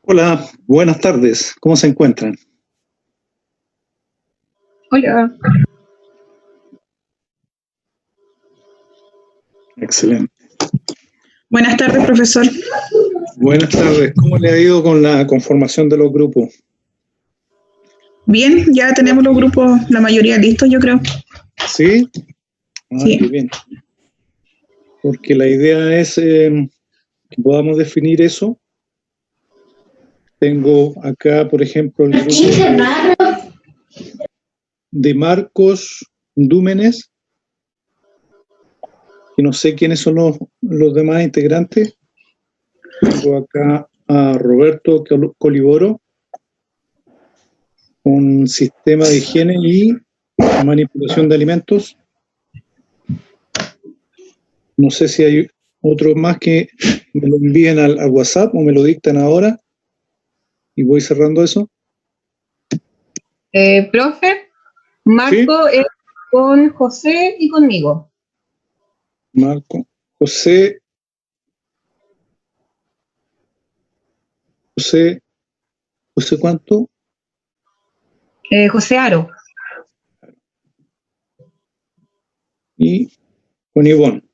Hola, buenas tardes. ¿Cómo se encuentran? Hola, Excelente. buenas tardes, profesor. Buenas tardes. ¿Cómo le ha ido con la conformación de los grupos? Bien, ya tenemos los grupos, la mayoría listos, yo creo. ¿Sí? Ah, Sí. qué bien. Porque la idea es que podamos definir eso. Tengo acá, por ejemplo, el grupo de Marcos Dúmenes, que no sé quiénes son los demás integrantes. Tengo acá a Roberto Coliboro, un sistema de higiene y manipulación de alimentos. No sé si hay otros más que me lo envíen al WhatsApp o me lo dictan ahora y voy cerrando eso. Profe, ¿Sí? Marco es con José y conmigo. Marco. José. José. ¿José cuánto? José Aro. Y con Ivonne.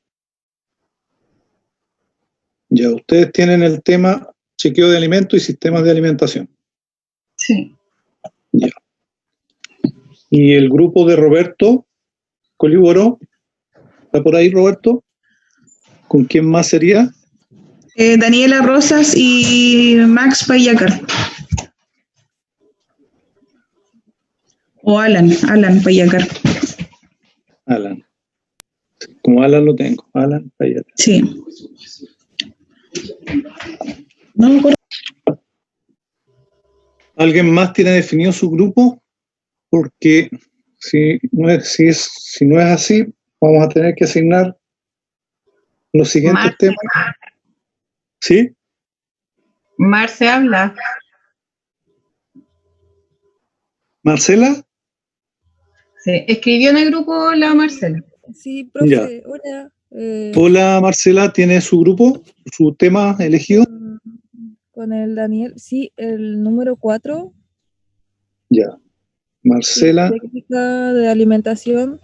Ya, ustedes tienen el tema chequeo de alimentos y sistemas de alimentación. Sí. Ya. Y el grupo de Roberto Coliboro, ¿está por ahí Roberto? ¿Con quién más sería? Daniela Rosas y Max Payacar. O Alan Payacar. Alan. Como Alan lo tengo. Alan, allá. Sí. No me acuerdo. ¿Alguien más tiene definido su grupo? Porque si no es así, vamos a tener que asignar los siguientes temas. ¿Sí? Marce habla. ¿Marcela? Sí. Escribió en el grupo la Marcela. Sí, Ya. profe, hola. Hola, Marcela, ¿tiene su grupo, su tema elegido? Con el Daniel, sí, el número 4, Ya. Marcela, técnica de alimentación.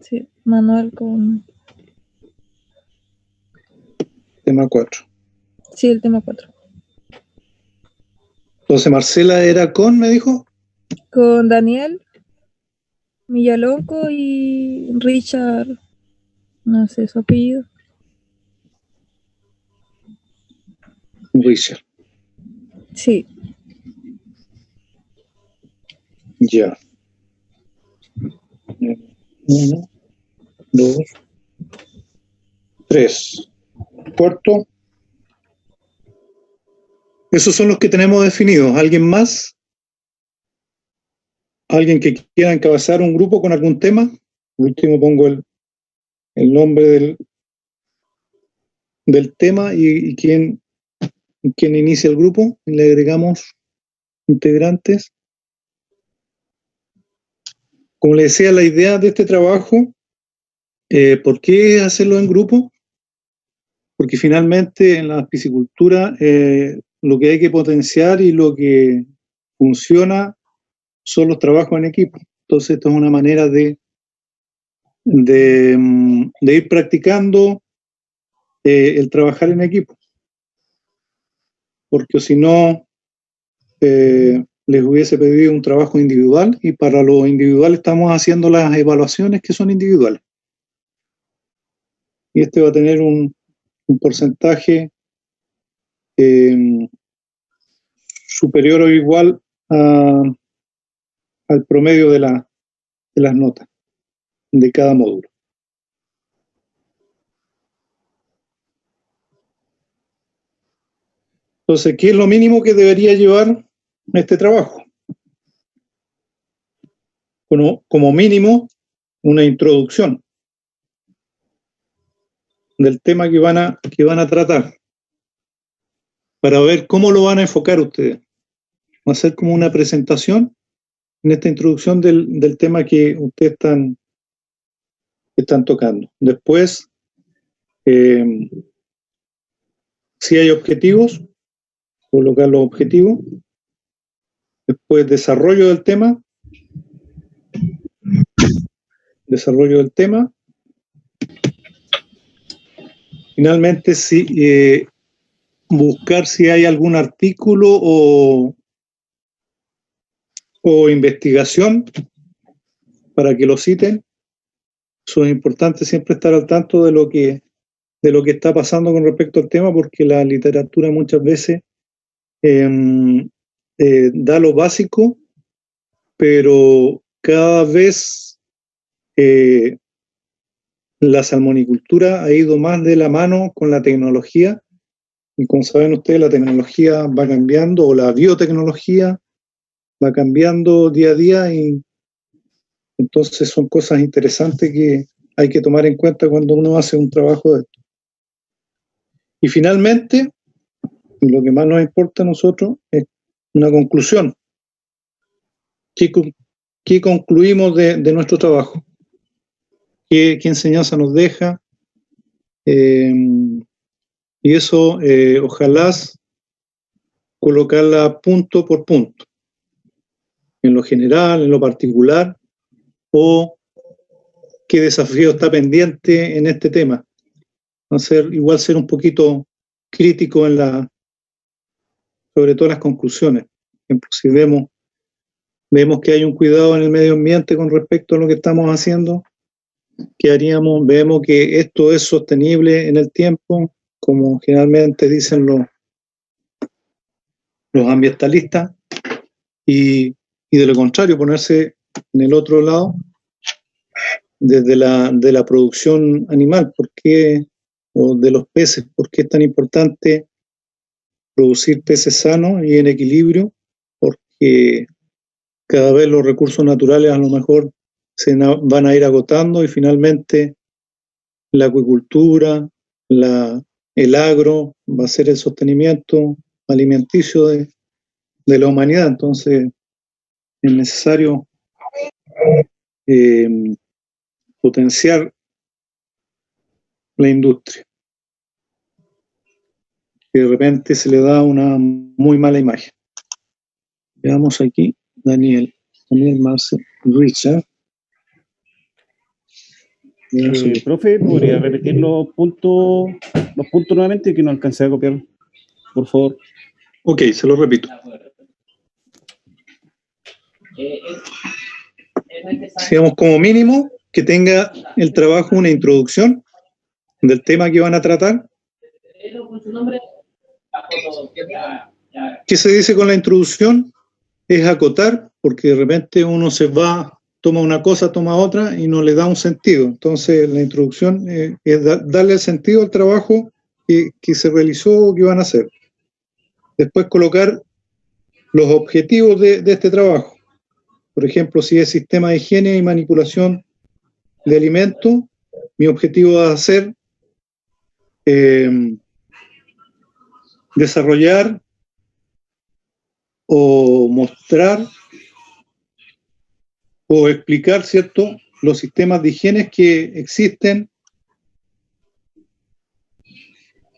Sí, manual con... tema 4. Sí, el tema 4. Entonces, Marcela era con, me dijo. Con Daniel Millalonco y Richard, no sé su apellido. Richard. Sí, Ya. 1, 2, 3. Cuarto. Esos son los que tenemos definidos. ¿Alguien más? ¿Alguien que quiera encabezar un grupo con algún tema? Por último pongo el nombre del tema y quién inicia el grupo y le agregamos integrantes. Como les decía, la idea de este trabajo, ¿por qué hacerlo en grupo? Porque finalmente en la piscicultura lo que hay que potenciar y lo que funciona son los trabajos en equipo. Entonces esto es una manera de ir practicando el trabajar en equipo. Porque si no, les hubiese pedido un trabajo individual y para lo individual estamos haciendo las evaluaciones que son individuales. Y este va a tener un porcentaje superior o igual al promedio de las notas de cada módulo. Entonces, ¿qué es lo mínimo que debería llevar este trabajo? Como mínimo, una introducción del tema que van a tratar, para ver cómo lo van a enfocar ustedes. Va a ser como una presentación en esta introducción del tema que ustedes están tocando. Después, si hay objetivos, colocar los objetivos, después desarrollo del tema, finalmente buscar si hay algún artículo o investigación para que lo citen. Eso es importante, siempre estar al tanto de lo que está pasando con respecto al tema, porque la literatura muchas veces da lo básico, pero cada vez la salmonicultura ha ido más de la mano con la tecnología, y como saben ustedes, la tecnología va cambiando, o la biotecnología va cambiando día a día, y entonces son cosas interesantes que hay que tomar en cuenta cuando uno hace un trabajo de esto. Y finalmente, lo que más nos importa a nosotros es una conclusión. ¿Qué concluimos de nuestro trabajo? ¿Qué enseñanza nos deja? Y eso, ojalá colocarla punto por punto, en lo general, en lo particular, o qué desafío está pendiente en este tema. Igual ser un poquito crítico sobre todo en las conclusiones. Por ejemplo, si vemos que hay un cuidado en el medio ambiente con respecto a lo que estamos haciendo, ¿qué haríamos? Vemos que esto es sostenible en el tiempo, como generalmente dicen los ambientalistas, y de lo contrario, ponerse en el otro lado, desde de la producción animal, o de los peces, ¿por qué es tan importante producir peces sanos y en equilibrio? Porque cada vez los recursos naturales a lo mejor van a ir agotando, y finalmente la acuicultura, el agro va a ser el sostenimiento alimenticio de la humanidad. Entonces es necesario potenciar la industria, que de repente se le da una muy mala imagen. Veamos aquí, Daniel Marcel, Richard. Profe, ¿podría repetir los puntos nuevamente, que no alcancé a copiar, por favor? Ok, se lo repito. Digamos, como mínimo, que tenga el trabajo una introducción del tema que van a tratar. ¿Qué se dice con la introducción? Es acotar, porque de repente uno toma una cosa, toma otra y no le da un sentido. Entonces la introducción es darle el sentido al trabajo que se realizó o que van a hacer. Después colocar los objetivos de este trabajo. Por ejemplo, si es sistema de higiene y manipulación de alimentos, mi objetivo va a ser desarrollar o mostrar o explicar, ¿cierto?, los sistemas de higiene que existen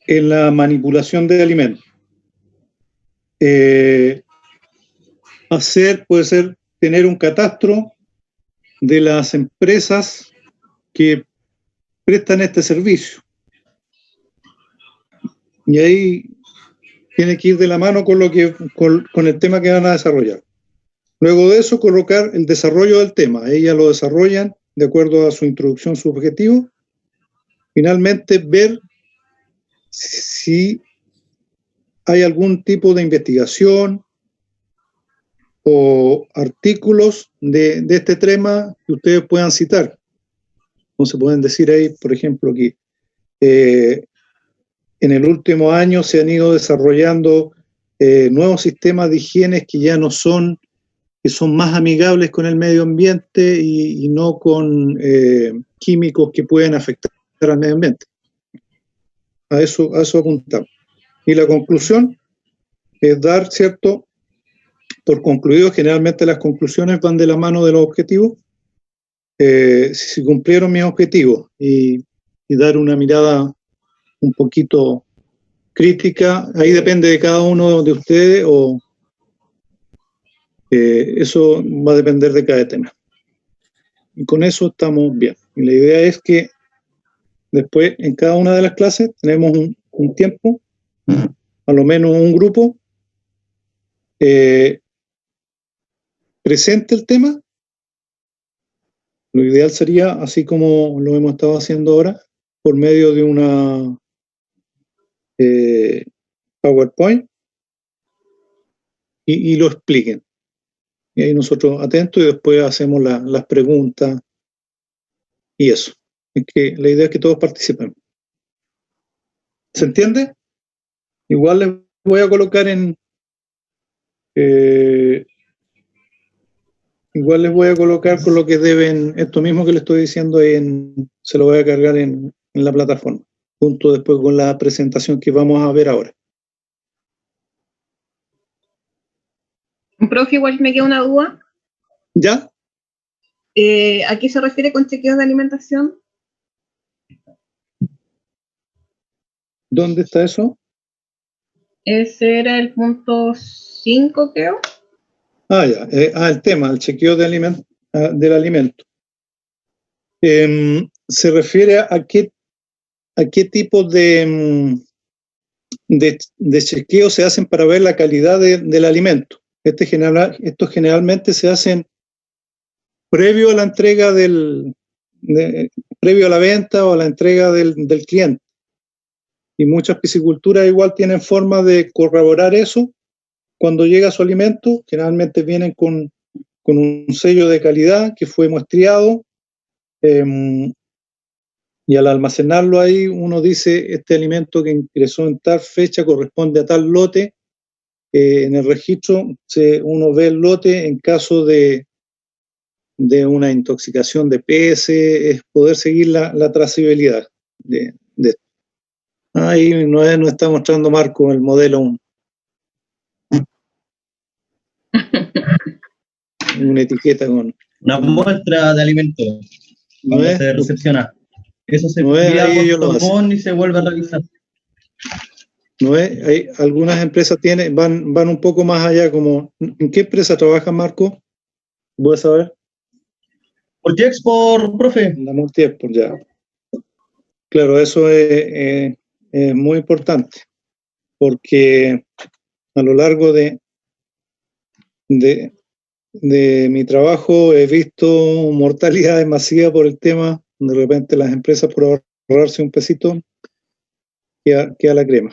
en la manipulación de alimentos. Puede ser tener un catastro de las empresas que prestan este servicio. Y ahí tiene que ir de la mano con el tema que van a desarrollar. Luego de eso, colocar el desarrollo del tema. Ellas lo desarrollan de acuerdo a su introducción, su objetivo. Finalmente, ver si hay algún tipo de investigación o artículos de este tema que ustedes puedan citar. Entonces pueden decir ahí, por ejemplo, que en el último año se han ido desarrollando nuevos sistemas de higiene que son más amigables con el medio ambiente y no con químicos que pueden afectar al medio ambiente. A eso apuntamos. Y la conclusión es dar, ¿cierto?, por concluido. Generalmente las conclusiones van de la mano de los objetivos. Si cumplieron mis objetivos, y dar una mirada un poquito crítica, ahí depende de cada uno de ustedes o eso va a depender de cada tema. Y con eso estamos bien. Y la idea es que después en cada una de las clases tenemos un tiempo, a lo menos un grupo, presente el tema. Lo ideal sería, así como lo hemos estado haciendo ahora, por medio de una PowerPoint y lo expliquen. Y ahí nosotros atentos y después hacemos las preguntas y eso. Es que la idea es que todos participen. ¿Se entiende? Igual les voy a colocar igual les voy a colocar con lo que deben, esto mismo que les estoy diciendo, se lo voy a cargar en la plataforma, junto después con la presentación que vamos a ver ahora. Profe, igual me queda una duda. ¿Ya? ¿A qué se refiere con chequeos de alimentación? ¿Dónde está eso? Ese era el punto 5, creo. Ah, ya. El tema, el chequeo del alimento. Se refiere a qué tipo de chequeo se hacen para ver la calidad del alimento. Estos generalmente se hacen previo a la entrega previo a la venta o a la entrega del cliente. Y muchas pisciculturas igual tienen forma de corroborar eso. Cuando llega su alimento, generalmente vienen con un sello de calidad que fue muestreado, y al almacenarlo ahí uno dice, este alimento que ingresó en tal fecha corresponde a tal lote. En el registro uno ve el lote. En caso de una intoxicación de peces, es poder seguir la trazabilidad de esto. Ahí nos está mostrando Marco el modelo 1. Una etiqueta con una muestra de alimento cuando se recepciona. Eso se envía por tomón y se vuelve a revisar. ¿No es? Algunas empresas van un poco más allá, como ¿en qué empresa trabaja Marco? ¿Puedes saber? Multiexport, profe. La Multiexport, ya. Claro, eso es muy importante, porque a lo largo de mi trabajo he visto mortalidad masivas por el tema. De repente las empresas, por ahorrarse un pesito, queda la crema.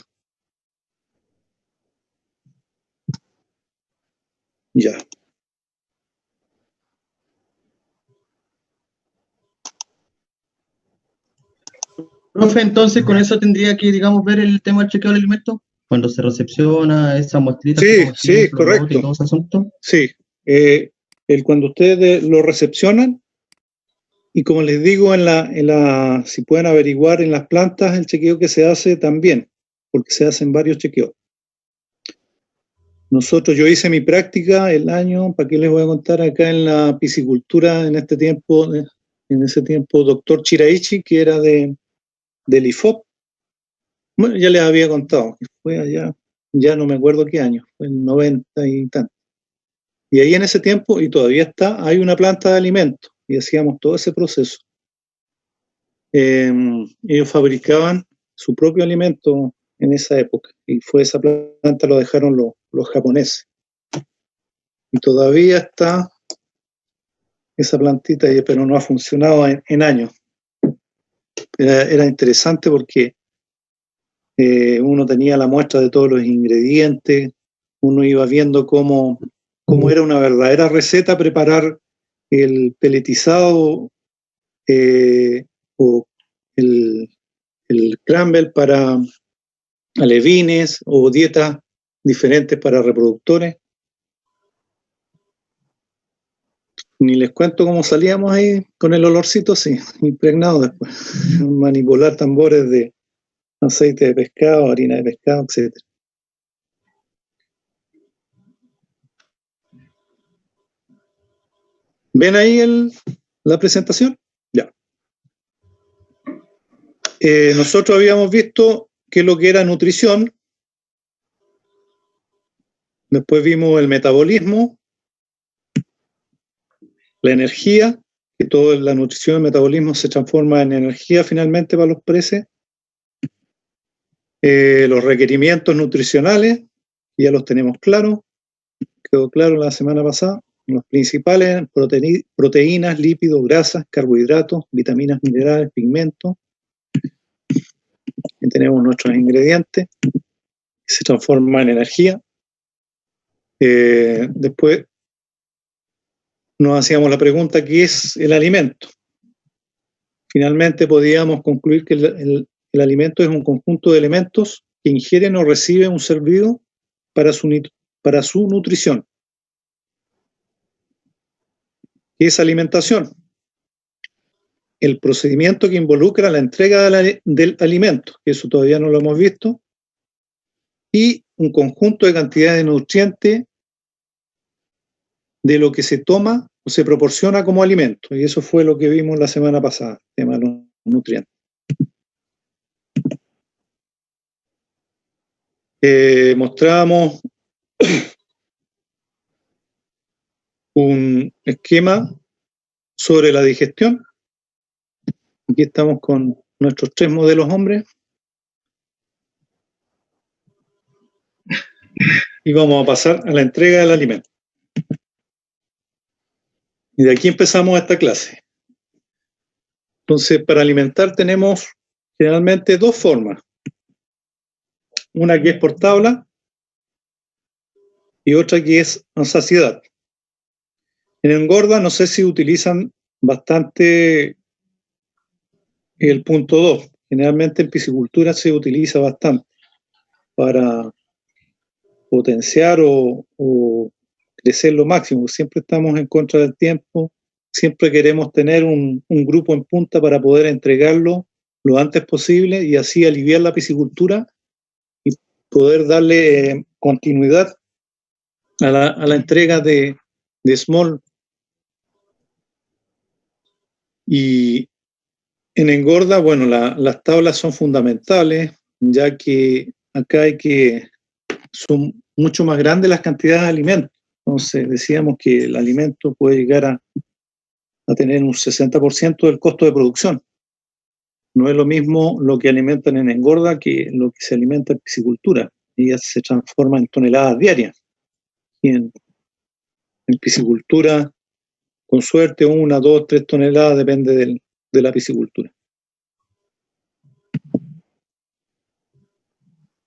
Ya. Profe, entonces con eso tendría que, digamos, ver el tema del chequeo del alimento, cuando se recepciona esa muestrita. Sí, correcto. Y todo ese asunto. Sí, cuando ustedes lo recepcionan, y como les digo, si pueden averiguar en las plantas el chequeo que se hace también, porque se hacen varios chequeos. Yo hice mi práctica el año, ¿para qué les voy a contar? Acá en la piscicultura, en ese tiempo, doctor Chiraichi, que era del IFOP. Bueno, ya les había contado, que fue allá, ya no me acuerdo qué año, fue en 90 y tanto. Y ahí en ese tiempo, y todavía hay una planta de alimentos, y hacíamos todo ese proceso. Ellos fabricaban su propio alimento en esa época, y esa planta lo dejaron los japoneses. Y todavía está esa plantita, pero no ha funcionado en años. Era interesante porque uno tenía la muestra de todos los ingredientes, uno iba viendo cómo era una verdadera receta preparar el peletizado o el crumble para alevines o dietas diferentes para reproductores. Ni les cuento cómo salíamos ahí con el olorcito, sí, impregnado después. Manipular tambores de aceite de pescado, harina de pescado, etc. ¿Ven ahí la presentación? Ya. Nosotros habíamos visto qué es lo que era nutrición. Después vimos el metabolismo, la energía, que toda la nutrición y el metabolismo se transforma en energía finalmente para los peces. Los requerimientos nutricionales, ya los tenemos claros, quedó claro la semana pasada. Los principales, proteínas, lípidos, grasas, carbohidratos, vitaminas, minerales, pigmentos. Y tenemos nuestros ingredientes, que se transforman en energía. Después nos hacíamos la pregunta, ¿qué es el alimento? Finalmente podíamos concluir que el alimento es un conjunto de elementos que ingieren o reciben un ser vivo para su nutrición. ¿Qué es alimentación? El procedimiento que involucra la entrega del alimento, que eso todavía no lo hemos visto, y un conjunto de cantidades de nutrientes de lo que se toma o se proporciona como alimento. Y eso fue lo que vimos la semana pasada, el tema de los nutrientes. Mostrábamos un esquema sobre la digestión. Aquí estamos con nuestros 3 modelos hombres. Y vamos a pasar a la entrega del alimento. Y de aquí empezamos esta clase. Entonces, para alimentar tenemos generalmente 2 formas. Una que es por tabla y otra que es en saciedad. En engorda no sé si utilizan bastante el punto 2. Generalmente en piscicultura se utiliza bastante para potenciar o crecer lo máximo. Siempre estamos en contra del tiempo, siempre queremos tener un grupo en punta para poder entregarlo lo antes posible y así aliviar la piscicultura y poder darle continuidad a la entrega de small. Y en engorda, bueno, las tablas son fundamentales, ya que acá son mucho más grandes las cantidades de alimentos. Entonces decíamos que el alimento puede llegar a tener un 60% del costo de producción. No es lo mismo lo que alimentan en engorda que lo que se alimenta en piscicultura. Ellas se transforman en toneladas diarias. Y en piscicultura, con suerte, 1, 2, 3 toneladas, depende de la piscicultura.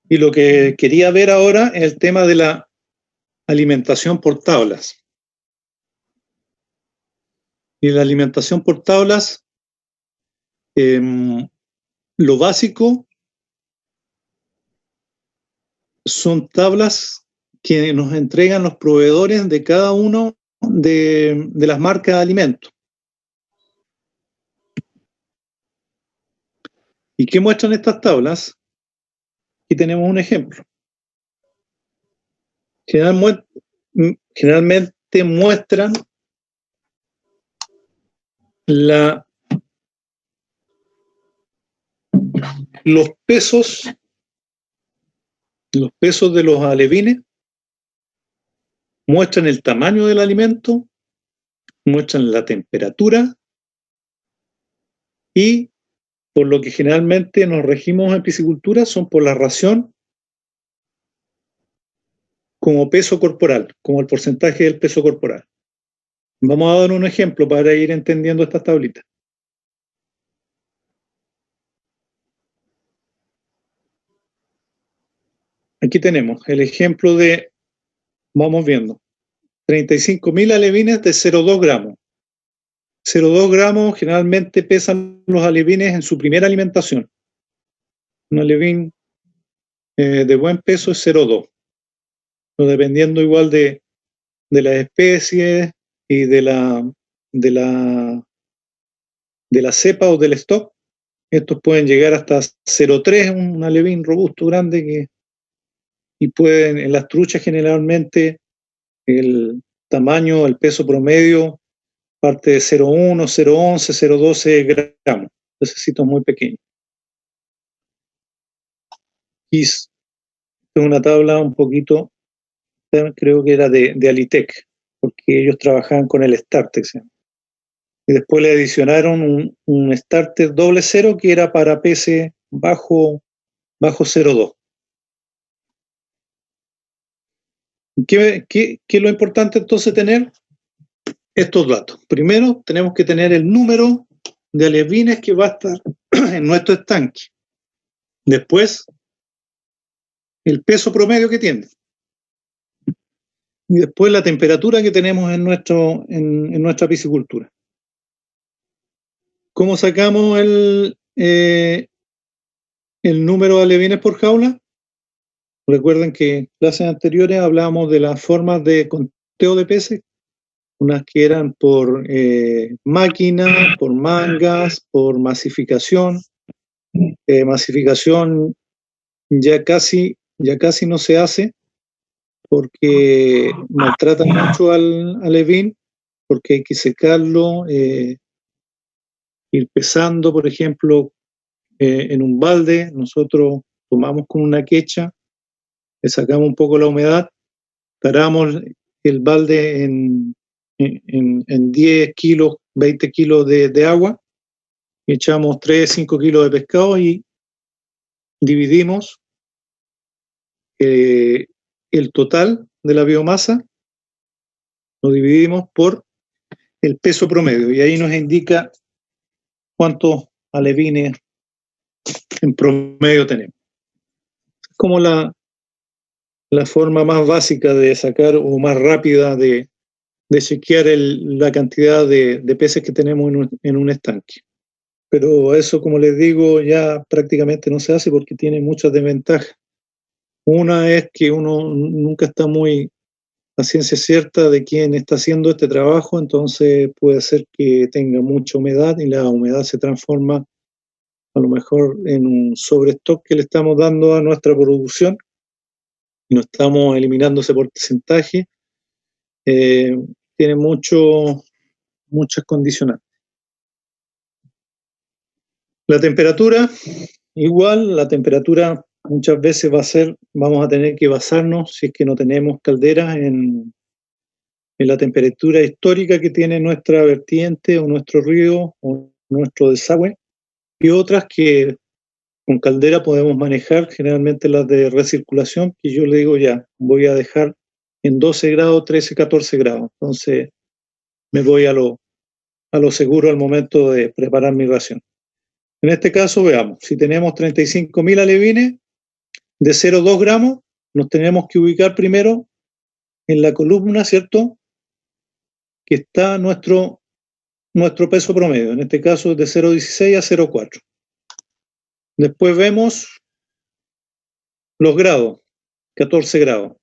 Y lo que quería ver ahora es el tema de la alimentación por tablas. Y la alimentación por tablas, lo básico son tablas que nos entregan los proveedores de cada uno de las marcas de alimentos. ¿Y qué muestran estas tablas? Aquí tenemos un ejemplo. Generalmente muestran los pesos de los alevines, muestran el tamaño del alimento, muestran la temperatura y por lo que generalmente nos regimos en piscicultura son por la ración como peso corporal, como el porcentaje del peso corporal. Vamos a dar un ejemplo para ir entendiendo estas tablitas. Aquí tenemos el ejemplo de, vamos viendo, 35.000 alevines de 0,2 gramos. 0,2 gramos generalmente pesan los alevines en su primera alimentación. Un alevín de buen peso es 0,2. Dependiendo igual de las especies y de la cepa o del stock, estos pueden llegar hasta 0,3, un alevín robusto, grande, y pueden, en las truchas generalmente, el tamaño, el peso promedio, parte de 0,1, 0,11, 0,12 gramos, pececitos muy pequeños. GIS. Es una tabla un poquito, creo que era de Alitec, porque ellos trabajaban con el Starter, ¿sí? Y después le adicionaron un Starter doble cero que era para PC bajo 0.2. ¿Qué es lo importante entonces tener? Estos datos. Primero, tenemos que tener el número de alevines que va a estar en nuestro estanque. Después, el peso promedio que tiene. Y después la temperatura que tenemos en nuestra piscicultura. ¿Cómo sacamos el número de alevines por jaula? Recuerden que en clases anteriores hablábamos de las formas de conteo de peces, unas que eran por máquina, por mangas, por masificación. Masificación ya casi no se hace porque maltratan mucho al alevín, porque hay que secarlo, ir pesando, por ejemplo, en un balde. Nosotros tomamos con una quecha, le sacamos un poco la humedad, taramos el balde en 10 kilos, 20 kilos de agua, y echamos 3, 5 kilos de pescado y dividimos el total de la biomasa, lo dividimos por el peso promedio y ahí nos indica cuántos alevines en promedio tenemos. Es como la forma más básica de sacar o más rápida de chequear la cantidad de peces que tenemos en un estanque. Pero eso, como les digo, ya prácticamente no se hace porque tiene muchas desventajas. Una es que uno nunca está muy a ciencia cierta de quién está haciendo este trabajo, entonces puede ser que tenga mucha humedad y la humedad se transforma a lo mejor en un sobrestock que le estamos dando a nuestra producción y no estamos eliminando ese porcentaje. Tiene muchas condicionantes. La temperatura, igual, la temperatura muchas veces vamos a tener que basarnos, si es que no tenemos calderas, en la temperatura histórica que tiene nuestra vertiente o nuestro río o nuestro desagüe, y otras que con caldera podemos manejar, generalmente las de recirculación, que yo le digo ya, voy a dejar en 12 grados, 13, 14 grados. Entonces me voy a lo seguro al momento de preparar mi ración. En este caso, veamos, si tenemos 35.000 alevines de 0,2 gramos, nos tenemos que ubicar primero en la columna, ¿cierto?, que está nuestro peso promedio, en este caso de 0,16 a 0,4. Después vemos los grados, 14 grados.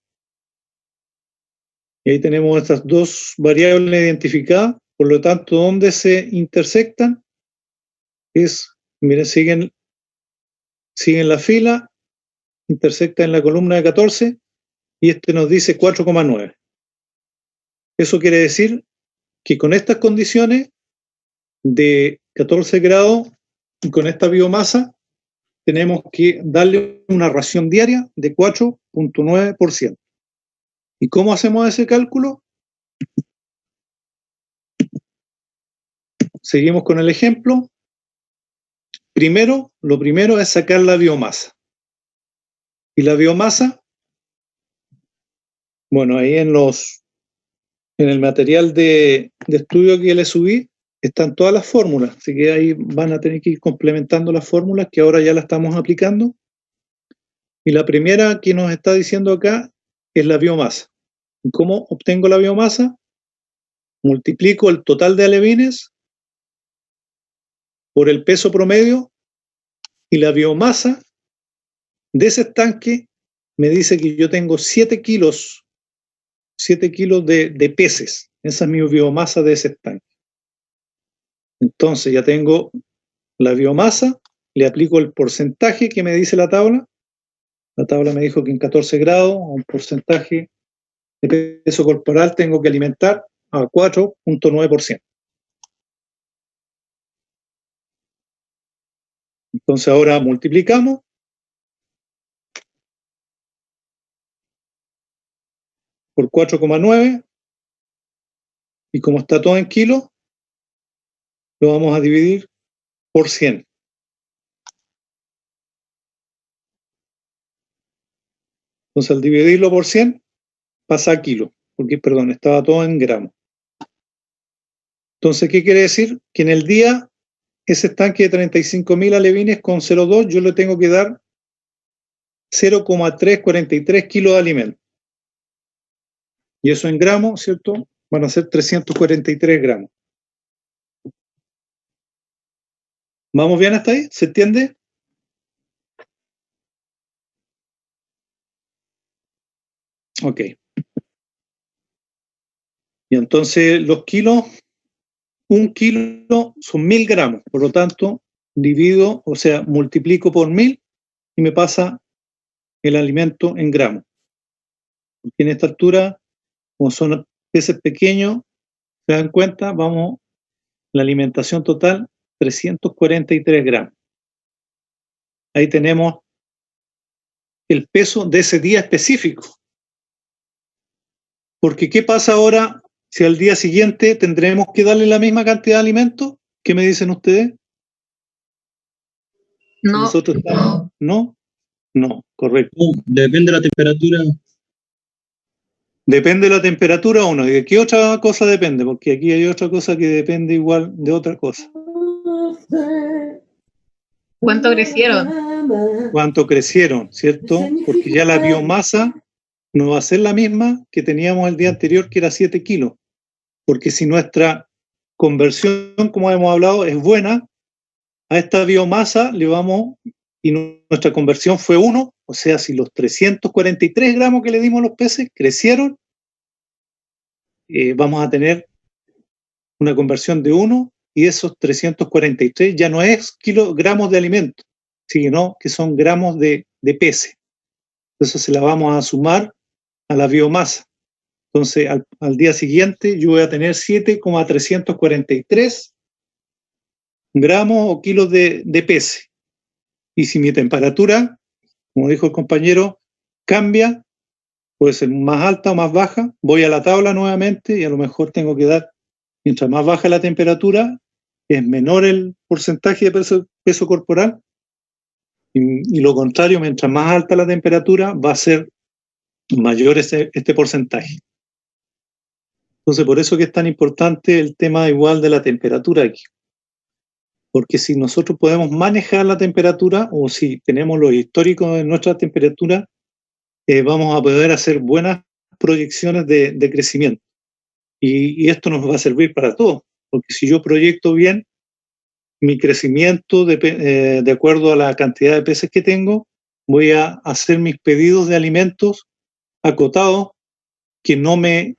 Y ahí tenemos estas dos variables identificadas, por lo tanto, ¿dónde se intersectan? Miren, siguen la fila, intersectan en la columna de 14 y este nos dice 4,9. Eso quiere decir que con estas condiciones de 14 grados y con esta biomasa tenemos que darle una ración diaria de 4,9%. ¿Y cómo hacemos ese cálculo? Seguimos con el ejemplo. Lo primero es sacar la biomasa. Y la biomasa, bueno, ahí en el material de estudio que les subí, están todas las fórmulas, así que ahí van a tener que ir complementando las fórmulas que ahora ya las estamos aplicando. Y la primera que nos está diciendo acá es la biomasa. ¿Cómo obtengo la biomasa? Multiplico el total de alevines por el peso promedio y la biomasa de ese estanque me dice que yo tengo 7 kilos de peces. Esa es mi biomasa de ese estanque. Entonces ya tengo la biomasa, le aplico el porcentaje que me dice la tabla. La tabla me dijo que en 14 grados, un porcentaje de peso corporal tengo que alimentar a 4,9%. Entonces ahora multiplicamos por 4,9, y como está todo en kilos, lo vamos a dividir por 100. Entonces, al dividirlo por 100, pasa a kilo, porque, perdón, estaba todo en gramos. Entonces, ¿qué quiere decir? Que en el día, ese estanque de 35.000 alevines con 0,2, yo le tengo que dar 0,343 kilos de alimento. Y eso en gramos, ¿cierto? Van a ser 343 gramos. ¿Vamos bien hasta ahí? ¿Se entiende? Ok. Y entonces los kilos, un kilo son 1.000 gramos. Por lo tanto, divido, o sea, multiplico por 1.000 y me pasa el alimento en gramos. Porque en esta altura, como son peces pequeños, se dan cuenta, vamos, la alimentación total, 343 gramos. Ahí tenemos el peso de ese día específico. Porque ¿qué pasa ahora si al día siguiente tendremos que darle la misma cantidad de alimento? ¿Qué me dicen ustedes? No, Nosotros estamos, ¿no? No, correcto. Depende de la temperatura. Depende de la temperatura uno. ¿Y de qué otra cosa depende? Porque aquí hay otra cosa que depende igual de otra cosa. ¿cuánto crecieron? ¿Cuánto crecieron, cierto? Porque ya la biomasa no va a ser la misma que teníamos el día anterior, que era 7 kilos. Porque si nuestra conversión, como hemos hablado, es buena, a esta biomasa le vamos, y nuestra conversión fue 1, o sea, si los 343 gramos que le dimos a los peces crecieron, vamos a tener una conversión de 1, y esos 343 ya no es kilogramos de alimento, sino que son gramos de peces. Entonces se la vamos a sumar a la biomasa. Entonces al día siguiente yo voy a tener 7,343 gramos o kilos de peces. Y si mi temperatura, como dijo el compañero, cambia, puede ser más alta o más baja, voy a la tabla nuevamente y a lo mejor tengo que dar, mientras más baja la temperatura, es menor el porcentaje de peso corporal, y lo contrario, mientras más alta la temperatura, va a ser mayor este porcentaje. Entonces, por eso que es tan importante el tema igual de la temperatura aquí. Porque si nosotros podemos manejar la temperatura, o si tenemos los históricos de nuestra temperatura, vamos a poder hacer buenas proyecciones de crecimiento. Y esto nos va a servir para todo, porque si yo proyecto bien mi crecimiento de acuerdo a la cantidad de peces que tengo, voy a hacer mis pedidos de alimentos acotados, que no me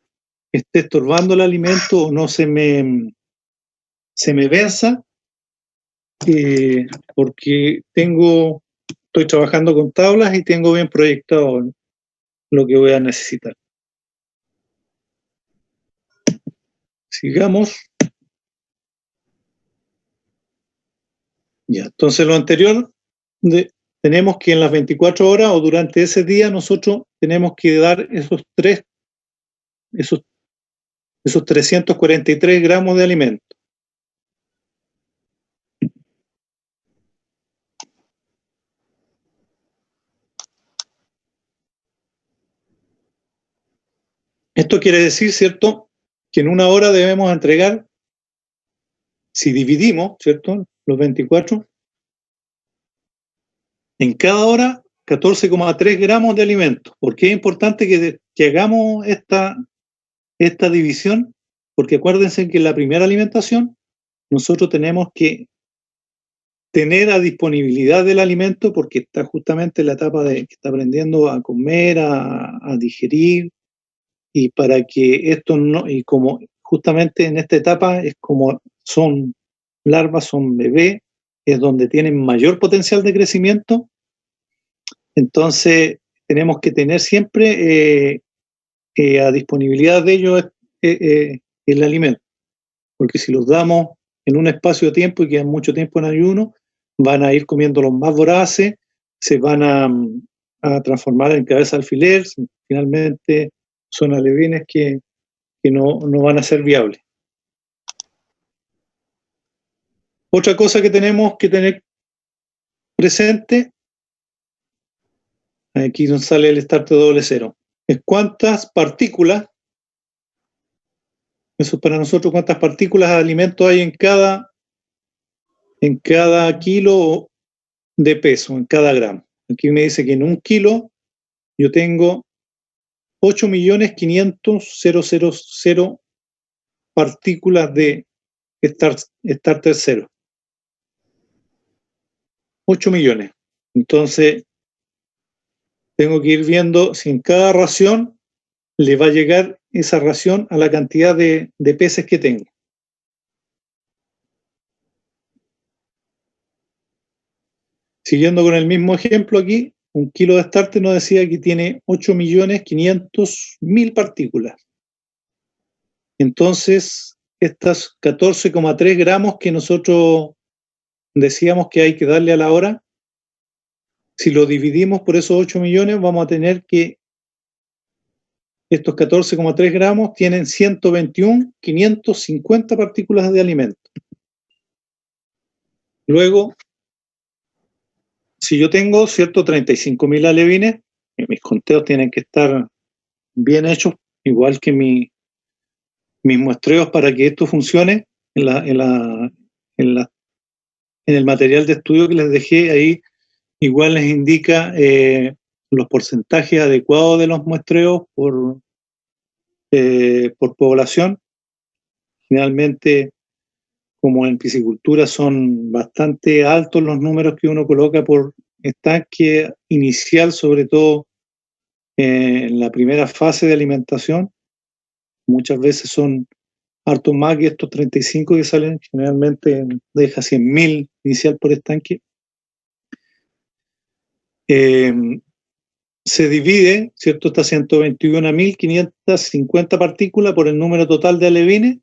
esté estorbando el alimento o no se me venza, porque estoy trabajando con tablas y tengo bien proyectado lo que voy a necesitar. Sigamos. Ya, entonces lo anterior, tenemos que en las 24 horas o durante ese día nosotros tenemos que dar esos 343 gramos de alimento. Esto quiere decir, ¿cierto?, que en una hora debemos entregar, si dividimos, ¿cierto?, los 24, en cada hora 14,3 gramos de alimento. ¿Por qué es importante que hagamos esta división? Porque acuérdense que en la primera alimentación nosotros tenemos que tener a disponibilidad del alimento, porque está justamente en la etapa de que está aprendiendo a comer, a digerir, y para que esto no, y como justamente en esta etapa es como son larvas, son bebés, es donde tienen mayor potencial de crecimiento, entonces tenemos que tener siempre a disponibilidad de ellos el alimento, porque si los damos en un espacio de tiempo y quedan mucho tiempo en ayuno, van a ir comiendo los más voraces, se van a transformar en cabeza de alfiler, finalmente son alevines que no van a ser viables. Otra cosa que tenemos que tener presente, aquí nos sale el start doble cero, es cuántas partículas, eso es para nosotros, cuántas partículas de alimento hay en cada kilo de peso, en cada gramo. Aquí me dice que en 1 kilo yo tengo 8.500.000 partículas de starter cero. 8 millones. Entonces, tengo que ir viendo si en cada ración le va a llegar esa ración a la cantidad de peces que tengo. Siguiendo con el mismo ejemplo aquí, 1 kilo de starter nos decía que tiene 8.500.000 partículas. Entonces, estas 14,3 gramos que nosotros decíamos que hay que darle a la hora, si lo dividimos por esos 8 millones, vamos a tener que estos 14,3 gramos tienen 121.550 partículas de alimento. Luego, si yo tengo, ¿cierto?, 35.000 alevines, mis conteos tienen que estar bien hechos, igual que mis muestreos para que esto funcione en el material de estudio que les dejé ahí, igual les indica los porcentajes adecuados de los muestreos por población. Generalmente, como en piscicultura son bastante altos los números que uno coloca por estanque inicial, sobre todo en la primera fase de alimentación, muchas veces son hartos más que estos 35 que salen, generalmente deja 100.000 inicial por estanque. Se divide, ¿cierto?, estas 121.550 partículas por el número total de alevines,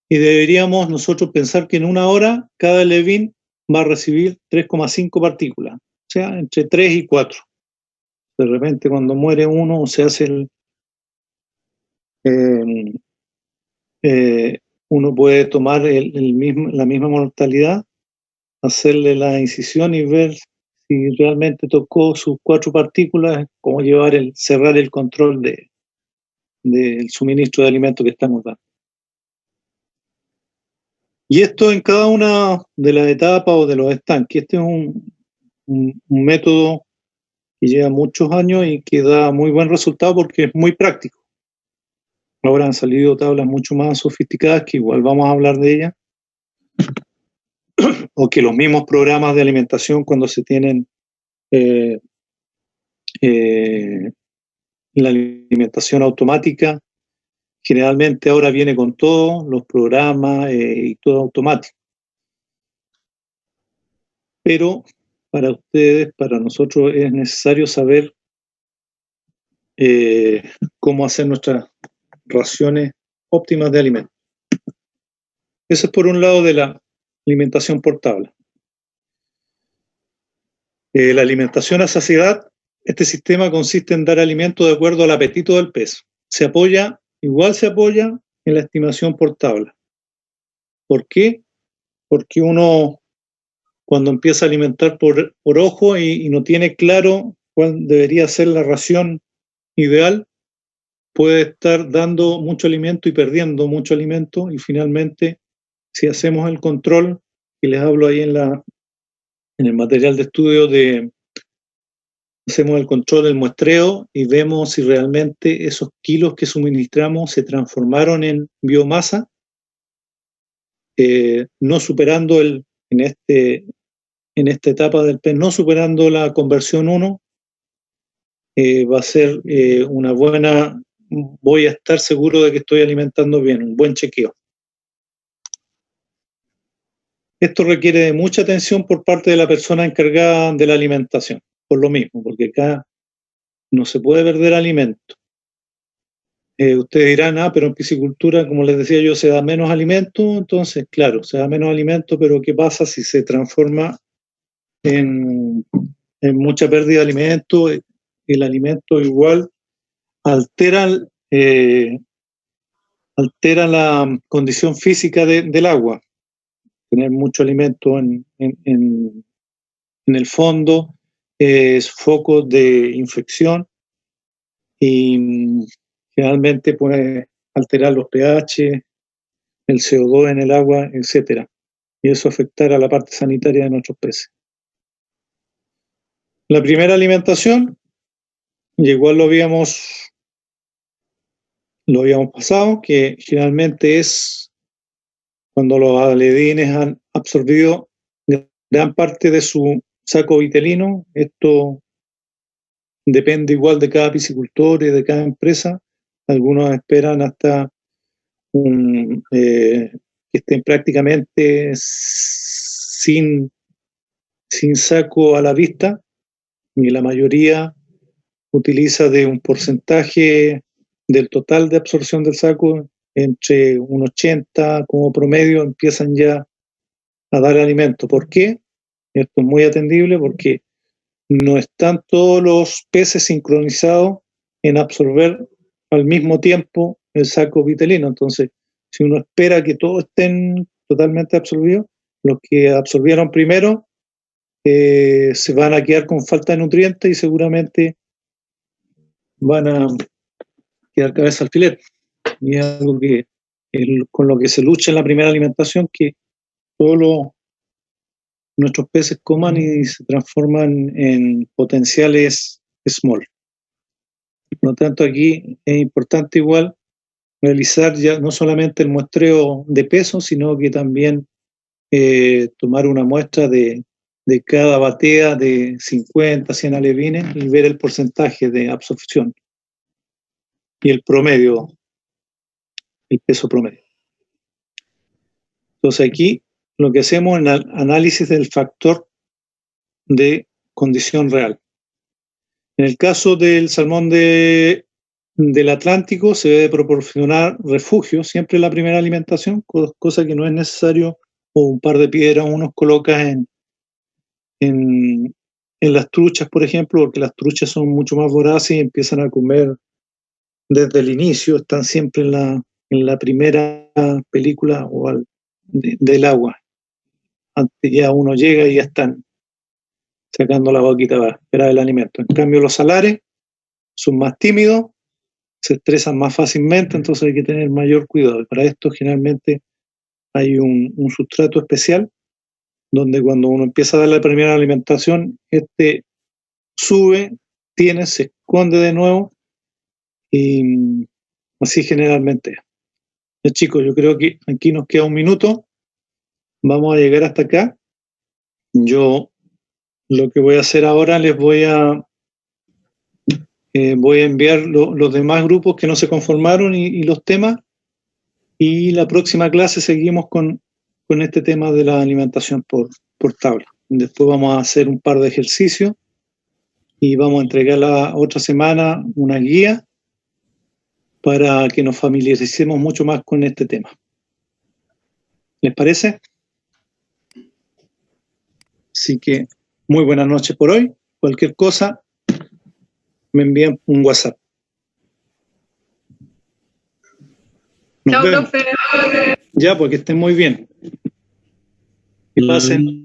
y deberíamos nosotros pensar que en 1 hora cada alevín va a recibir 3,5 partículas, o sea, entre 3 y 4. De repente cuando muere uno se hace uno puede tomar la misma mortalidad, hacerle la incisión y ver si realmente tocó sus 4 partículas, cómo cerrar el control del suministro de alimentos que estamos dando. Y esto en cada una de las etapas o de los estanques. Este es un método que lleva muchos años y que da muy buen resultado porque es muy práctico. Ahora han salido tablas mucho más sofisticadas que igual vamos a hablar de ellas, o que los mismos programas de alimentación cuando se tienen la alimentación automática, generalmente ahora viene con todos los programas y todo automático. Pero para ustedes, para nosotros es necesario saber cómo hacer nuestras raciones óptimas de alimentos. Eso es por un lado de la alimentación por tabla. La alimentación a saciedad, este sistema consiste en dar alimento de acuerdo al apetito del pez. Se apoya en la estimación por tabla. ¿Por qué? Porque uno, cuando empieza a alimentar por ojo y no tiene claro cuál debería ser la ración ideal, puede estar dando mucho alimento y perdiendo mucho alimento, y finalmente, si hacemos el control, y les hablo ahí en el material de estudio hacemos el control del muestreo y vemos si realmente esos kilos que suministramos se transformaron en biomasa, no superando en esta etapa del pez, no superando la conversión 1, va a ser una buena, voy a estar seguro de que estoy alimentando bien, un buen chequeo. Esto requiere de mucha atención por parte de la persona encargada de la alimentación, por lo mismo, porque acá no se puede perder alimento. Ustedes dirán, pero en piscicultura, como les decía yo, se da menos alimento, entonces, claro, se da menos alimento, pero ¿qué pasa si se transforma en mucha pérdida de alimento? El alimento igual alteran la condición física del agua. Tener mucho alimento en el fondo es foco de infección y generalmente puede alterar los pH, el CO2 en el agua, etcétera, y eso afectar a la parte sanitaria de nuestros peces. La primera alimentación, y igual lo habíamos pasado, que generalmente es cuando los alevines han absorbido gran parte de su saco vitelino. Esto depende igual de cada piscicultor y de cada empresa. Algunos esperan hasta que estén prácticamente sin saco a la vista, y la mayoría utiliza de un porcentaje del total de absorción del saco, entre un 80 como promedio, empiezan ya a dar alimento. ¿Por qué? Esto es muy atendible porque no están todos los peces sincronizados en absorber al mismo tiempo el saco vitelino. Entonces, si uno espera que todos estén totalmente absorbidos, los que absorbieron primero se van a quedar con falta de nutrientes y seguramente van a quedar cabeza al filete. Y es algo que con lo que se lucha en la primera alimentación, que todos nuestros peces coman y se transforman en potenciales small. Por lo tanto, aquí es importante igual realizar ya no solamente el muestreo de peso, sino que también tomar una muestra de cada batea de 50, 100 alevines y ver el porcentaje de absorción y el promedio, el peso promedio. Entonces aquí lo que hacemos es el análisis del factor de condición real. En el caso del salmón del Atlántico se debe proporcionar refugio siempre en la primera alimentación, cosa que no es necesario, o un par de piedras uno coloca en las truchas, por ejemplo, porque las truchas son mucho más voraces y empiezan a comer desde el inicio, están siempre en la primera película del agua. Antes ya uno llega y ya están sacando la boquita para esperar el alimento. En cambio, los salares son más tímidos, se estresan más fácilmente, entonces hay que tener mayor cuidado. Y para esto generalmente hay un sustrato especial donde cuando uno empieza a dar la primera alimentación, sube, se esconde de nuevo, y así generalmente. Ya, chicos, yo creo que aquí nos queda un minuto. Vamos a llegar hasta acá. Yo lo que voy a hacer ahora, les voy a enviar los demás grupos que no se conformaron y los temas, y la próxima clase seguimos con este tema de la alimentación por tabla. Después vamos a hacer un par de ejercicios y vamos a entregar la otra semana una guía para que nos familiaricemos mucho más con este tema. ¿Les parece? Así que muy buenas noches por hoy. Cualquier cosa, me envían un WhatsApp. Nos Chao, vemos. profe. Ya, porque estén muy bien. Que pasen